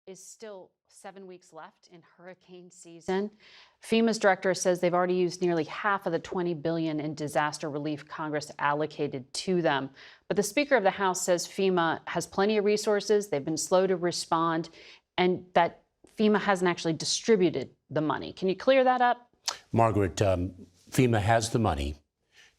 is still 7 weeks left in hurricane season. FEMA's director says they've already used nearly half of the $20 billion in disaster relief Congress allocated to them. But the Speaker of the House says FEMA has plenty of resources. They've been slow to respond, and that FEMA hasn't actually distributed the money. Can you clear that up? Margaret, FEMA has the money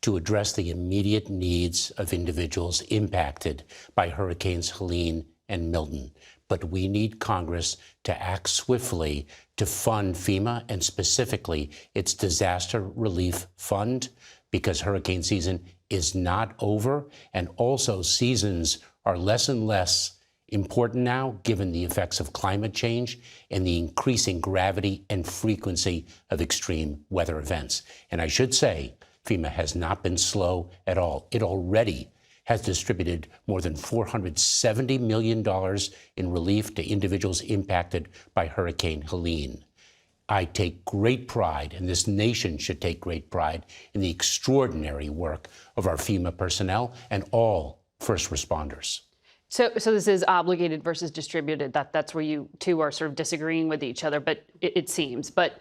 to address the immediate needs of individuals impacted by Hurricanes Helene and Milton. But we need Congress to act swiftly to fund FEMA and specifically its disaster relief fund, because hurricane season is not over. And also seasons are less and less important now, given the effects of climate change and the increasing gravity and frequency of extreme weather events. And I should say, FEMA has not been slow at all. It already has distributed more than $470 million in relief to individuals impacted by Hurricane Helene. I take great pride, and this nation should take great pride, in the extraordinary work of our FEMA personnel and all first responders. So this is obligated versus distributed. That's where you two are sort of disagreeing with each other, but it seems. But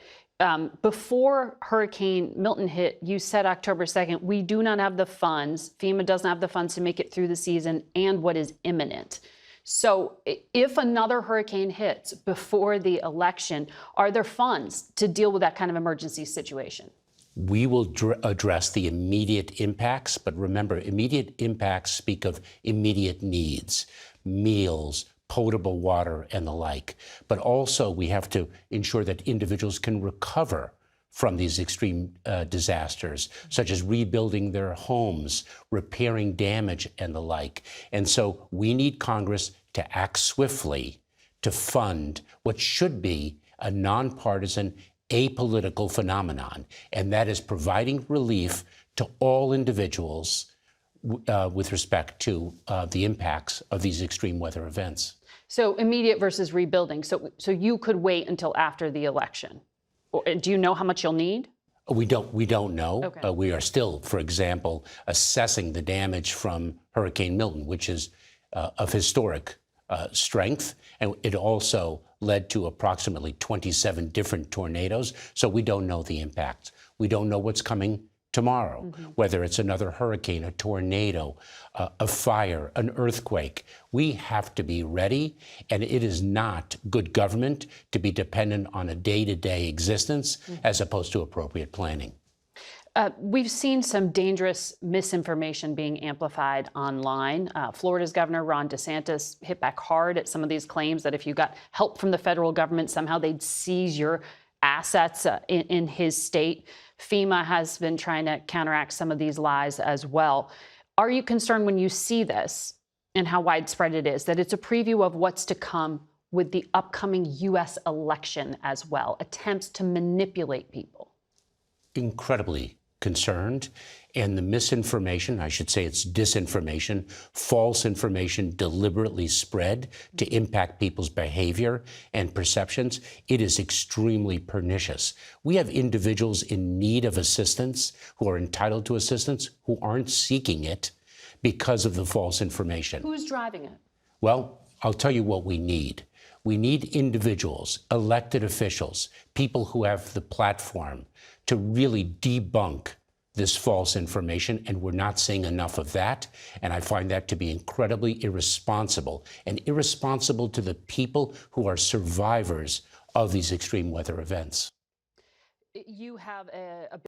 before Hurricane Milton hit, you said October 2nd, we do not have the funds. FEMA doesn't have the funds to make it through the season and what is imminent. So if another hurricane hits before the election, are there funds to deal with that kind of emergency situation? We will address the immediate impacts, but remember, immediate impacts speak of immediate needs, meals, potable water, and the like. But also we have to ensure that individuals can recover from these extreme disasters, such as rebuilding their homes, repairing damage, and the like. And so we need Congress to act swiftly to fund what should be a nonpartisan, apolitical phenomenon, and that is providing relief to all individuals with respect to the impacts of these extreme weather events. So immediate versus rebuilding. So you could wait until after the election. Or, do you know how much you'll need? We don't know. Okay. We are still, for example, assessing the damage from Hurricane Milton, which is of historic strength, and it also led to approximately 27 different tornadoes. So we don't know the impact. We don't know what's coming tomorrow, whether it's another hurricane, a tornado, a fire, an earthquake. We have to be ready, and it is not good government to be dependent on a day-to-day existence as opposed to appropriate planning. We've seen some dangerous misinformation being amplified online. Florida's Governor Ron DeSantis hit back hard at some of these claims that if you got help from the federal government, somehow they'd seize your assets in his state. FEMA has been trying to counteract some of these lies as well. Are you concerned when you see this and how widespread it is, that it's a preview of what's to come with the upcoming U.S. election as well, attempts to manipulate people? Incredibly concerned. And the misinformation, I should say it's disinformation, false information deliberately spread to impact people's behavior and perceptions, it is extremely pernicious. We have individuals in need of assistance, who are entitled to assistance, who aren't seeking it because of the false information. Who's driving it? Well, I'll tell you what we need. We need individuals, elected officials, people who have the platform to really debunk this false information, and we're not seeing enough of that. And I find that to be incredibly irresponsible, and irresponsible to the people who are survivors of these extreme weather events. You have a